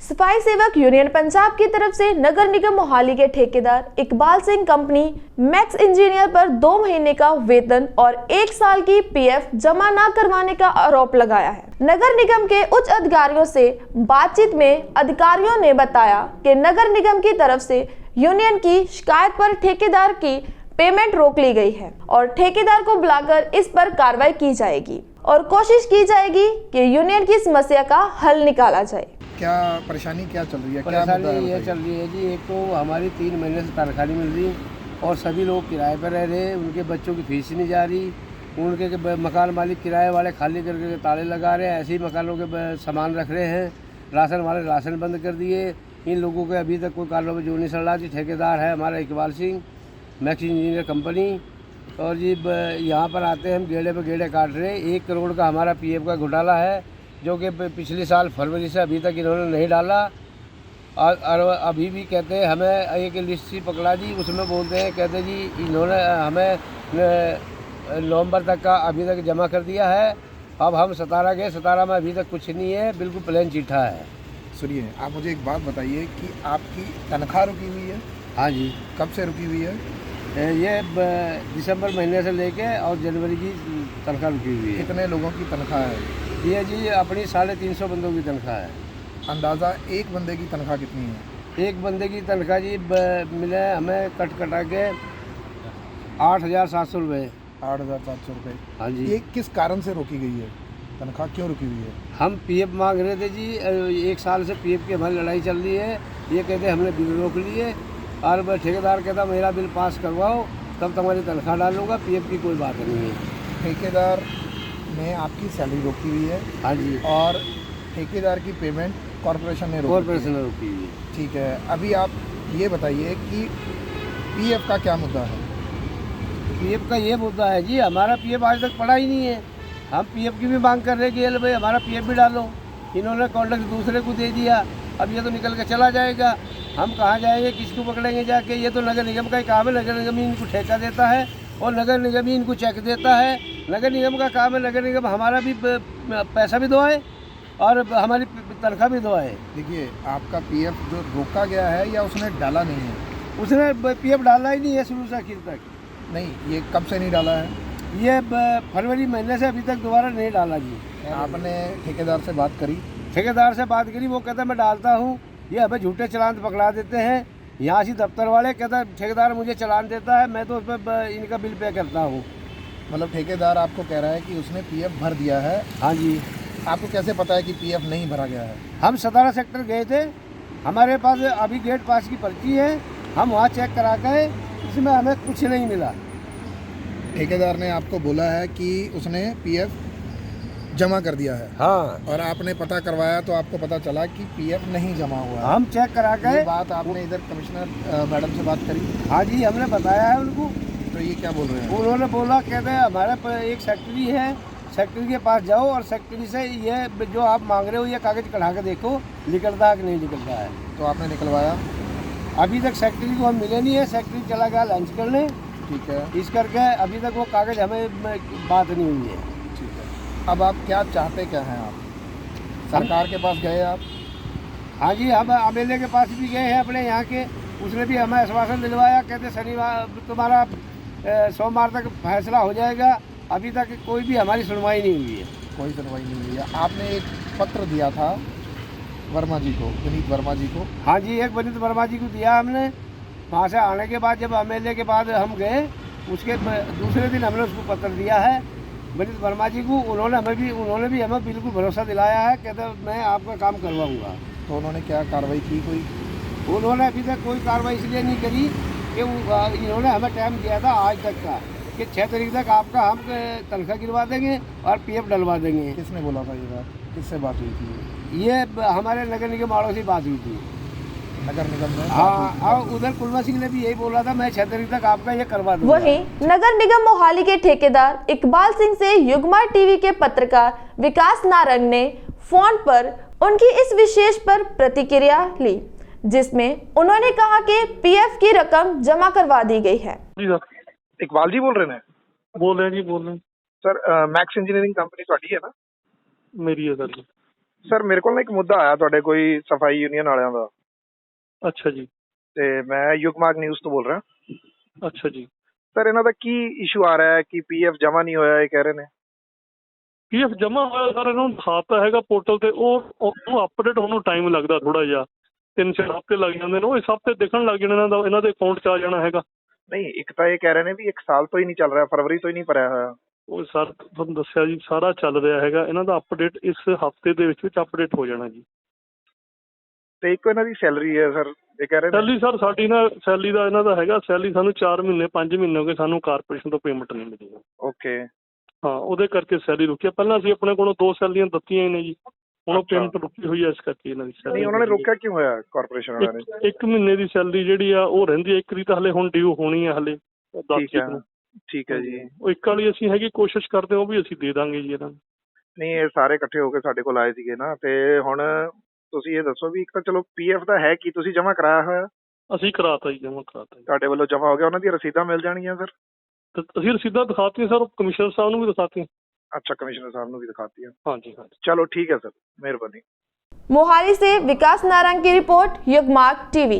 सफाई सेवक यूनियन पंजाब की तरफ से नगर निगम मोहाली के ठेकेदार Iqbal Singh company max engineer पर 2 महीने का वेतन और 1 साल की पीएफ जमा न करवाने का आरोप लगाया है। नगर निगम के उच्च अधिकारियों से बातचीत में अधिकारियों ने बताया कि नगर निगम की तरफ से यूनियन की शिकायत पर ठेकेदार की पेमेंट रोक ली गई है और ठेकेदार को बुलाकर इस पर कार्रवाई की जाएगी और कोशिश की जाएगी कि यूनियन की समस्या का हल निकाला जाए। क्या परेशानी क्या चल रही है? परेशानी ये चल रही है जी, एक तो हमारी 3 महीने से तनख्वाह नहीं मिल रही और सभी लोग किराए पर रह रहे हैं। उनके बच्चों की फीस नहीं जा रही। उनके मकान मालिक किराए वाले खाली करके ताले लगा रहे हैं। ऐसे ही मकानों के सामान रख रहे हैं। राशन वाले राशन बंद कर दिए। इन लोगों के अभी तक कोई कारों में जो नहीं चल रहा जी। ठेकेदार है हमारा Iqbal Singh max engineer company, और जी यहाँ पर आते हैं हम गेड़े पे गेड़े काट रहे हैं। 1 करोड़ का हमारा पीएफ का घोटाला है, जो कि पिछले साल फरवरी से अभी तक इन्होंने नहीं डाला। और अभी भी कहते हैं हमें एक लिस्ट सी पकड़ा जी, उसमें बोलते हैं कहते जी इन्होंने हमें नवंबर तक का अभी तक जमा कर दिया है। अब हम 17 गए, 17 में अभी तक कुछ नहीं है, बिल्कुल प्लेन चिट्ठा है। सुनिए, आप मुझे एक बात बताइए कि आपकी तनख्वाह रुकी हुई है? हाँ जी। कब से रुकी हुई है? ये दिसंबर महीने से लेके और जनवरी की तनख्वाह रुकी हुई है। कितने लोगों की तनख्वाह है? ये जी अपनी 350 बंदों की तनख्वाह है। अंदाज़ा एक बंदे की तनख्वाह कितनी है? एक बंदे की तनख्वाह जी मिले हमें कटा के 8,700 रुपये। 8,700 रुपये। हाँ जी। ये किस कारण से रोकी गई है? तनख्वाह क्यों रुकी हुई है? हम पीएफ मांग रहे थे जी, 1 साल से पीएफ की हमारी लड़ाई चल रही है। ये कहते हमने बिल रोक लिए और ठेकेदार कहता मेरा बिल पास करवाओ तब तुम्हारी तनख्वाह डालूंगा, पीएफ की कोई बात नहीं है। ठेकेदार ने आपकी सैलरी रोकी हुई है? हाँ जी। और ठेकेदार की पेमेंट कॉरपोरेशन ने रोकी हुई है। ठीक है, अभी आप ये बताइए कि पीएफ का क्या मुद्दा है? पीएफ का ये मुद्दा है जी, हमारा पीएफ आज तक पड़ा ही नहीं है। हम पीएफ की भी मांग कर रहे हैं कि भाई हमारा पीएफ भी डालो। इन्होंने कॉन्ट्रैक्ट दूसरे को दे दिया, अब ये तो निकल के चला जाएगा। हम कहाँ जाएंगे, किसको पकड़ेंगे जाके? ये तो नगर निगम का ही काम है। नगर निगम ही इनको ठेका देता है और नगर निगम ही इनको चेक देता है। नगर निगम का काम है, नगर निगम हमारा भी पैसा भी दवाए और हमारी तनख्वाह भी दवाए। देखिए, आपका पीएफ जो रोका गया है या उसने डाला नहीं है? उसने पीएफ डाला ही नहीं है शुरू से आखिर तक। नहीं, ये कब से नहीं डाला है? ये फरवरी महीने से अभी तक दोबारा नहीं डाला जी। आपने ठेकेदार से बात करी? ठेकेदार से बात करी, वो कहता मैं डालता हूँ। ये हमें झूठे चालान पकड़ा देते हैं। यहाँ से दफ्तर वाले कहता ठेकेदार मुझे चालान देता है, मैं तो उस पर इनका बिल पे करता हूँ। मतलब ठेकेदार आपको कह रहा है कि उसने पीएफ भर दिया है? हाँ जी। आपको कैसे पता है कि पीएफ नहीं भरा गया है? हम 17 सेक्टर गए थे, हमारे पास अभी गेट पास की पर्ची है, हम वहाँ चेक करा गए, इसमें हमें कुछ नहीं मिला। ठेकेदार ने आपको बोला है कि उसने पीएफ जमा कर दिया है? हाँ। और आपने पता करवाया तो आपको पता चला कि पीएफ नहीं जमा हुआ है? हम चेक करा गए। बात आपने इधर कमिश्नर मैडम से बात करी? हाँ जी, हमने बताया है उनको। तो ये क्या बोल रहे हैं? उन्होंने बोला कहते हैं हमारे एक सेक्रेटरी है, सेक्रेटरी के पास जाओ और सेक्रेटरी से ये जो आप मांग रहे हो ये कागज़ कढ़ा के देखो निकलता है कि नहीं निकलता है। तो आपने निकलवाया? अभी तक सेक्रेटरी को हम मिले नहीं है। सेक्रेटरी चला गया लंच करने। ठीक है। इस करके अभी तक वो कागज़ हमें बात नहीं हुई है। ठीक है, अब आप क्या चाहते क्या हैं? आप सरकार के पास गए आप? हाँ जी, हम एमएलए के पास भी गए हैं अपने यहाँ के, उसने भी हमें आश्वासन दिलवाया, कहते शनिवार तुम्हारा सोमवार तक फैसला हो जाएगा। अभी तक कोई भी हमारी सुनवाई नहीं हुई है। कोई सुनवाई नहीं हुई है। आपने एक पत्र दिया था वर्मा जी को, विनीत वर्मा जी को? हाँ जी, एक विनीत वर्मा जी को दिया हमने। वहाँ से आने के बाद जब एमएलए के बाद हम गए, उसके दूसरे दिन हमने उसको पत्र दिया है विनीत वर्मा जी को। उन्होंने भी हमें बिल्कुल भरोसा दिलाया है, कहते मैं आपका काम करवाऊँगा। तो उन्होंने क्या कार्रवाई की? कोई उन्होंने अभी तक कोई कार्रवाई इसलिए नहीं करी कि इन्होंने हमें टाइम दिया था आज तक का कि 6 तारीख तक आपका हम तनख्वाह गिरवा देंगे और पीएफ डलवा देंगे। किसने बोला था ये बात? किससे बात हुई थी? ये हमारे नगर निगम वालों से बात हुई थी। नगर निगम में? हाँ, और उधर कुलवा सिंह ने भी यही बोला था मैं 6 तारीख तक आपका ये करवा दूंगा। वहीं नगर निगम मोहाली के ठेकेदार इकबाल सिंह से युगमा टीवी के पत्रकार विकास नारंग ने फोन पर उनकी इस विशेष पर प्रतिक्रिया ली, जिसमें उन्होंने कहा कि पीएफ की रकम जमा करवा दी गई है। जी सर, इकबाल जी बोल रहे हैं? बोल रहे हैं जी, बोल रहे हैं। सर मैक्स इंजीनियरिंग कंपनी ਤੁਹਾਡੀ है ना? मेरी है सर। ਸਰ ਮੇਰੇ ਕੋਲ ਨਾ ਇੱਕ ਮੁੱਦਾ ਆਇਆ ਤੁਹਾਡੇ ਕੋਈ ਸਫਾਈ ਯੂਨੀਅਨ ਵਾਲਿਆਂ ਦਾ ਅੱਛਾ ਜੀ। ਤੇ ਮੈਂ ਯੁਗਮਾਗ ਨਿਊਜ਼ ਤੋਂ ਬੋਲ ਰਿਹਾ। ਅੱਛਾ ਜੀ। ਸਰ ਇਹਨਾਂ ਦਾ ਕੀ ਇਸ਼ੂ ਆ ਰਿਹਾ ਹੈ ਕਿ ਪੀਐਫ ਜਮ੍ਹਾਂ ਨਹੀਂ ਹੋਇਆ ਇਹ ਕਹਿ ਰਹੇ ਨੇ। ਪੀਐਫ ਜਮ੍ਹਾਂ ਹੋਇਆ ਸਰ, ਇਹਨਾਂ ਨੂੰ ਦਿਖਾਤਾ ਹੈਗਾ ਪੋਰਟਲ ਤੇ, ਉਹ ਅਪਡੇਟ ਹੋਣ ਨੂੰ ਟਾਈਮ ਲੱਗਦਾ ਥੋੜਾ ਜਿਹਾ, 3-4 ਹਫ਼ਤੇ ਲੱਗ ਜਾਂਦੇ ਨੇ। ਉਹ ਇਸ ਹਫ਼ਤੇ ਦਿਖਣ ਲੱਗ ਜਾਣਾ ਇਹਨਾਂ ਦੇ ਅਕਾਊਂਟ 'ਚ ਆ ਜਾਣਾ ਹੈਗਾ। ਨਹੀਂ, ਇੱਕ ਤਾਂ ਇਹ ਕਹਿ ਰਹੇ ਨੇ ਵੀ 1 ਸਾਲ ਤੋਂ ਹੀ ਨਹੀਂ ਚੱਲ ਰਿਹਾ, ਫਰਵਰੀ ਤੋਂ ਹੀ ਨਹੀਂ ਭਰਿਆ ਹੋਇਆ। ਉਹ ਸਰ ਤੁਹਾਨੂੰ ਦੱਸਿਆ ਜੀ ਸਾਰਾ ਚੱਲ ਰਿਹਾ ਹੈਗਾ, ਇਹਨਾਂ ਦਾ ਅਪਡੇਟ ਇਸ ਹਫ਼ਤੇ ਦੇ ਵਿੱਚ ਅਪਡੇਟ ਹੋ ਜਾਣਾ ਜੀ। ਤੇ ਇੱਕ ਇਹਨਾਂ ਦੀ ਸੈਲਰੀ ਹੈ ਸਰ, ਇਹ ਕਹਿ ਰਹੇ ਨੇ। ਸੈਲਰੀ ਸਰ ਸਾਡੀ ਨਾ ਸੈਲਰੀ ਦਾ ਇਹਨਾਂ ਦਾ ਹੈਗਾ, ਸੈਲਰੀ ਸਾਨੂੰ 4 ਮਹੀਨੇ 5 ਮਹੀਨੇ ਹੋ ਗਏ ਸਾਨੂੰ ਕਾਰਪੋਰੇਸ਼ਨ ਤੋਂ ਪੇਮੈਂਟ ਨਹੀਂ ਮਿਲੀ। ਓਕੇ। ਹਾਂ, ਉਹਦੇ ਕਰਕੇ ਸੈਲਰੀ ਰੁਕੀ। ਪਹਿਲਾਂ ਅਸੀਂ ਆਪਣੇ ਕੋਲੋਂ 2 ਸੈਲਰੀਆਂ ਦਿੱਤੀਆਂ ਹੀ ਨੇ ਜੀ, ਹੁਣ ਉਹ ਅੱਛਾ। ਪੇਮੈਂਟ ਰੁਕੀ ਹੋਈ ਹੈ, ਇਸ ਕਰਕੇ ਇਹਨਾਂ ਦੀ ਨਹੀਂ, ਉਹਨਾਂ ਨੇ ਰੋਕਿਆ ਕਿਉਂ ਹੋਇਆ ਕਾਰਪੋਰੇਸ਼ਨ ਵਾਲਿਆਂ ਨੇ? ਇੱਕ ਮਹੀਨੇ ਦੀ ਸੈਲਰੀ ਜਿਹੜੀ ਆ ਉਹ ਰਹਿੰਦੀ ਹੈ, ਇੱਕ ਦੀ ਤਾਂ ਹਲੇ ਹੁਣ ਡਿਊ ਹੋਣੀ ਹੈ ਹਲੇ 10 ਠੀਕ ਤਰੀਕ ਹੈ, ਨੂੰ। ਠੀਕ ਹੈ ਜੀ। ਉਹ ਇੱਕ ਵਾਲੀ ਅਸੀਂ ਹੈਗੀ ਕੋਸ਼ਿਸ਼ ਕਰਦੇ ਹਾਂ, ਉਹ ਵੀ ਅਸੀਂ ਦੇ ਦਾਂਗੇ ਜੀ ਇਹਨਾਂ ਨੂੰ। ਨਹੀਂ, ਇਹ ਸਾਰੇ ਇਕੱਠੇ ਹੋ ਕੇ ਸਾਡੇ ਕੋਲ ਆਏ ਸੀਗੇ ਨਾ, ਤੇ ਹੁਣ ਤੁਸੀਂ ਇਹ ਦੱਸੋ ਵੀ ਇੱਕ ਤਾਂ ਚਲੋ ਪੀਐਫ ਦਾ ਹੈ ਕਿ ਤੁਸੀਂ ਜਮ੍ਹਾਂ ਕਰਾਇਆ ਹੋਇਆ? ਅਸੀਂ ਕਰਾਤਾ ਜੀ, ਜਮ੍ਹਾਂ ਕਰਾਤਾ ਜੀ। ਤੁਹਾਡੇ ਵੱਲੋਂ ਜਮ੍ਹਾਂ ਹੋ ਗਿਆ, ਉਹਨਾਂ ਦੀਆਂ ਰਸੀਦਾਂ ਮਿਲ ਜਾਣਗੀਆਂ ਸਰ? ਤੇ ਅਸੀਂ ਰਸੀਦਾਂ ਦਿਖਾਤੀਆਂ ਸਰ, ਕਮਿਸ਼ਨਰ ਸਾਹਿਬ ਨੂੰ ਵੀ ਦਿਖਾਤੀਆਂ। ਅੱਛਾ, ਕਮਿਸ਼ਨਰ ਸਾਹਿਬ ਨੂੰ ਵੀ ਦਿਖਾਤੀਆਂ। ਹਾਂਜੀ ਹਾਂਜੀ। ਚਲੋ ठीक है सर, मेहरबानी। मोहाली से विकास नारंग की रिपोर्ट, युगमार्ग टीवी।